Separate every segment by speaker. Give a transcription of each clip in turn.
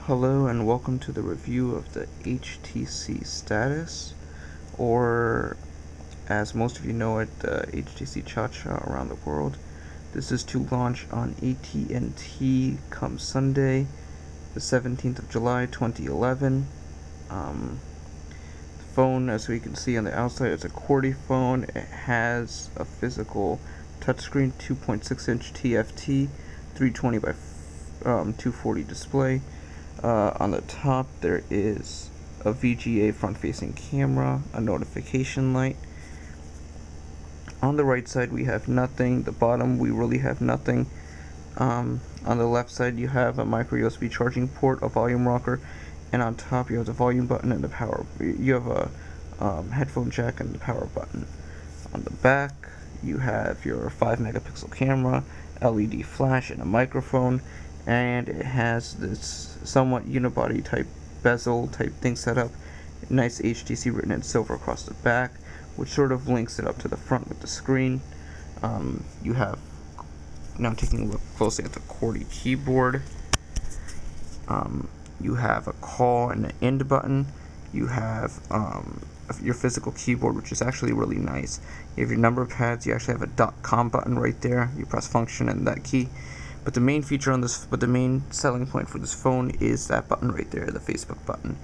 Speaker 1: Hello and welcome to the review of the HTC Status, or as most of you know it, the HTC Cha-Cha around the world. This is to launch on AT&T come Sunday, the 17th of July, 2011. The phone, as we can see on the outside, is a QWERTY phone. It has a physical touchscreen, 2.6-inch TFT, 320 by 240 display. On the top there is a VGA front-facing camera, a notification light. On the right side we have nothing. The bottom we really have nothing. On the left side you have a micro USB charging port, a volume rocker, and on top you have the volume button and the power. You have a headphone jack and the power button. On the back you have your 5 megapixel camera, LED flash, and a microphone. And it has this somewhat unibody type bezel type thing set up. Nice HTC written in silver across the back, which sort of links it up to the front with the screen. You have, now taking a look closely at the QWERTY keyboard, you have a call and an end button. You have your physical keyboard, which is actually really nice. You have your number pads. You actually have a .com button right there. You press function and that key. But the main feature on this, the main selling point for this phone is that button right there, the Facebook button.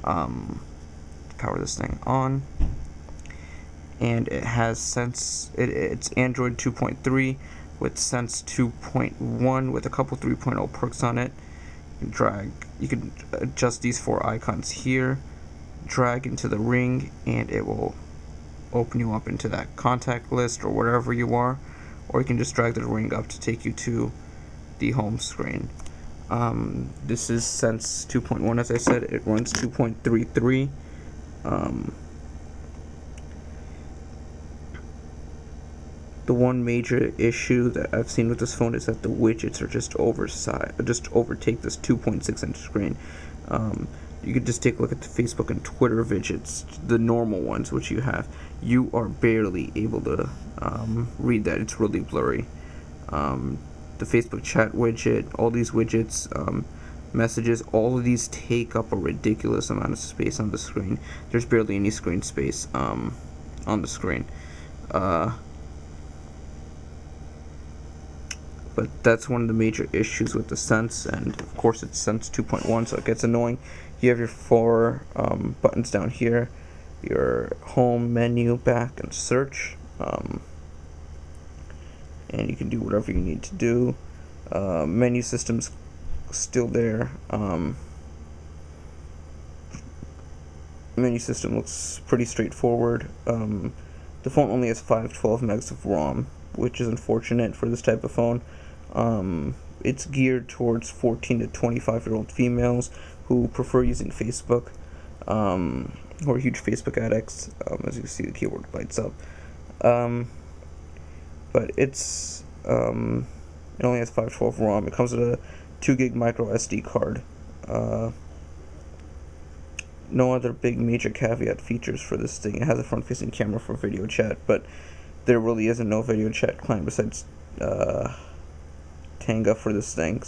Speaker 1: To power this thing on, and it has Sense. It's Android 2.3 with Sense 2.1 with a couple 3.0 perks on it. You can adjust these 4 icons here, drag into the ring, and it will open you up into that contact list or wherever you are, or you can just drag the ring up to take you to the home screen. This is Sense 2.1, as I said. It runs 2.33. The one major issue that I've seen with this phone is that the widgets are just overtake this 2.6-inch screen. You could just take a look at the Facebook and Twitter widgets, the normal ones which you have. You are barely able to read that. It's really blurry. The Facebook chat widget, all these widgets, messages, all of these take up a ridiculous amount of space on the screen. There's barely any screen space on the screen. But that's one of the major issues with the Sense, and of course it's Sense 2.1, so it gets annoying. You have your 4 buttons down here, your home, menu, back, and search. And you can do whatever you need to do. Menu system's still there. Menu system looks pretty straightforward. The phone only has 512 megs of ROM, which is unfortunate for this type of phone. It's geared towards 14 to 25-year-old females who prefer using Facebook, who are huge Facebook addicts. As you can see, the keyboard lights up. But it only has 512 ROM. It comes with a 2 gig micro SD card. No other big major caveat features for this thing. It has a front-facing camera for video chat, but there really isn't no video chat client besides Tanga for this thing.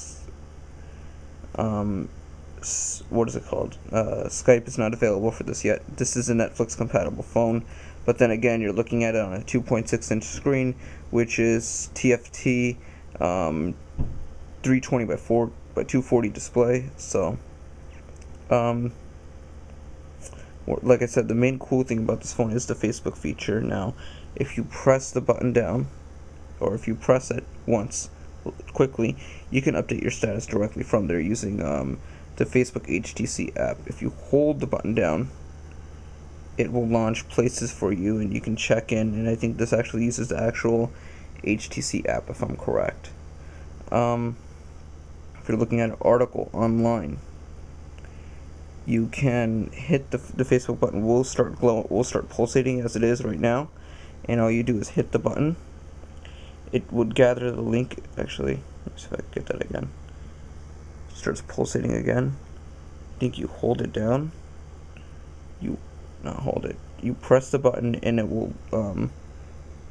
Speaker 1: What is it called? Skype is not available for this yet. This is a Netflix compatible phone, but then again, you're looking at it on a 2.6-inch screen, which is TFT, 320 by 240 display. So, like I said, the main cool thing about this phone is the Facebook feature. Now, if you press the button down, or if you press it once quickly, you can update your status directly from there using the Facebook HTC app. If you hold the button down, it will launch places for you, and you can check in. And I think this actually uses the actual HTC app, if I'm correct. If you're looking at an article online, you can hit the Facebook button. Will start pulsating as it is right now, and all you do is hit the button. It would gather the link. Actually, let's see if I can get that again. It starts pulsating again. I think you hold it down. Hold it. You press the button, and it will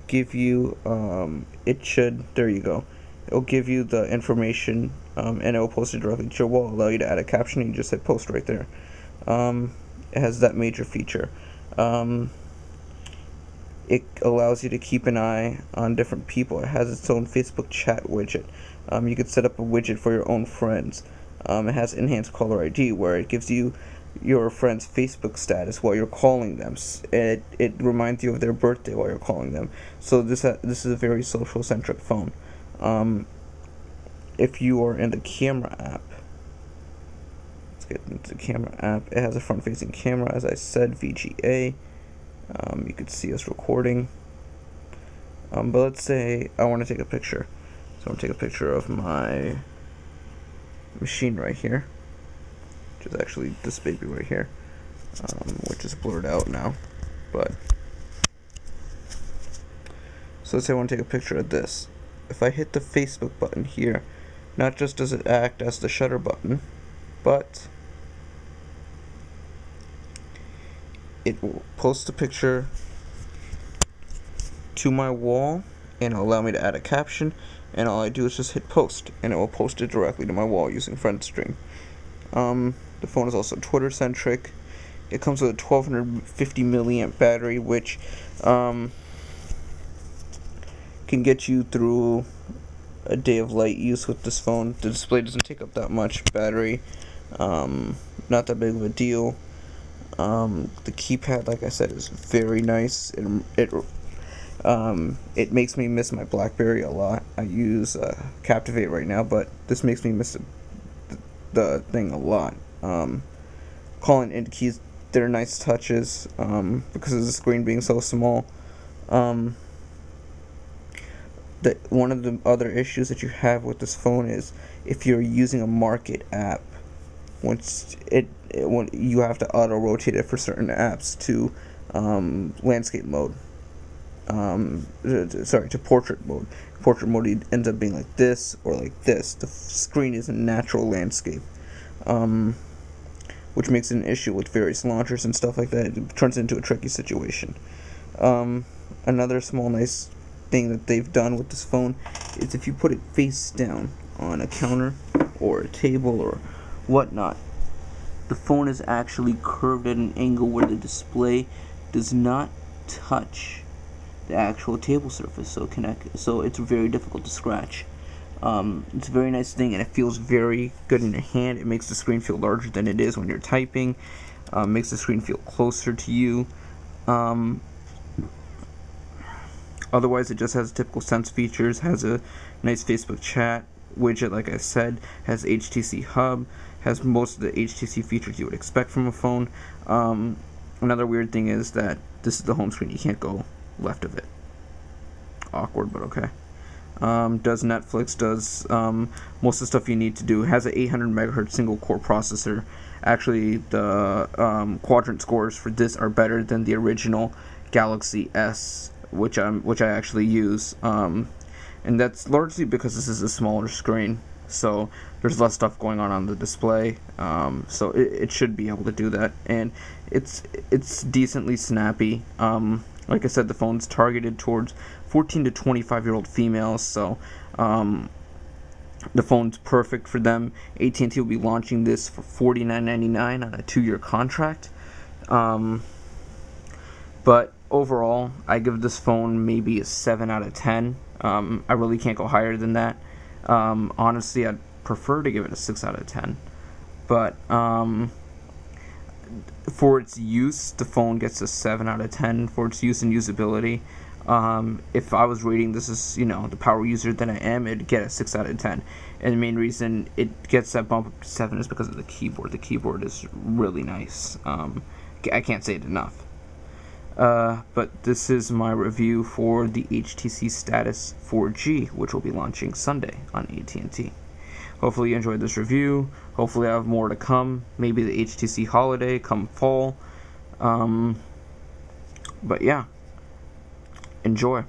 Speaker 1: give you. There you go. It'll give you the information and it will post it directly to your wall. Allow you to add a caption, and you just hit post right there. It has that major feature. It allows you to keep an eye on different people. It has its own Facebook chat widget. You could set up a widget for your own friends. It has enhanced caller ID, where it gives you your friend's Facebook status while you're calling them. It reminds you of their birthday while you're calling them. So this is a very social centric phone. If you are in the camera app, let's get into the camera app. It has a front facing camera, as I said, VGA. You could see us recording. But let's say I want to take a picture. So I'm going to take a picture of my machine right here, which is actually this baby right here, which is blurred out now. But so let's say I want to take a picture of this. If I hit the Facebook button here, not just does it act as the shutter button, but it will post the picture to my wall, and it'll allow me to add a caption, and all I do is just hit post, and it will post it directly to my wall using FriendStream. The phone is also Twitter centric. It comes with a 1250 milliamp battery, which can get you through a day of light use with this phone. The display doesn't take up that much battery. Not that big of a deal. The keypad, like I said, is very nice. It makes me miss my BlackBerry a lot. I use Captivate right now, but this makes me miss the thing a lot. Calling in keys, they're nice touches because of the screen being so small. One of the other issues that you have with this phone is if you're using a market app, when you have to auto rotate it for certain apps to landscape mode. To portrait mode. Portrait mode ends up being like this or like this. The screen is a natural landscape, which makes it an issue with various launchers and stuff like that. It turns into a tricky situation. Another small nice thing that they've done with this phone is if you put it face down on a counter or a table or whatnot, the phone is actually curved at an angle where the display does not touch the actual table surface, so it's very difficult to scratch. It's a very nice thing, and it feels very good in your hand. It makes the screen feel larger than it is when you're typing. Makes the screen feel closer to you. Otherwise, it just has typical Sense features. Has a nice Facebook chat widget, like I said. Has HTC Hub. Has most of the HTC features you would expect from a phone. Another weird thing is that this is the home screen. You can't go left of it. Awkward, but okay. Does Netflix, does most of the stuff you need to do. Has an 800 megahertz single core processor. Actually, the quadrant scores for this are better than the original Galaxy S, which I actually use, and that's largely because this is a smaller screen, so there's less stuff going on the display. So it should be able to do that, and it's decently snappy. Like I said, the phone's targeted towards 14 to 25-year-old females, so the phone's perfect for them. AT&T will be launching this for $49.99 on a 2-year contract. But overall, I give this phone maybe a 7 out of 10. I really can't go higher than that. Honestly, I'd prefer to give it a 6 out of 10. But for its use, the phone gets a 7 out of 10 for its use and usability. If I was rating this as, the power user that I am, it'd get a 6 out of 10. And the main reason it gets that bump up to 7 is because of the keyboard. The keyboard is really nice. I can't say it enough. But this is my review for the HTC Status 4G, which will be launching Sunday on AT&T. Hopefully you enjoyed this review. Hopefully I have more to come. Maybe the HTC holiday come fall. But yeah, enjoy.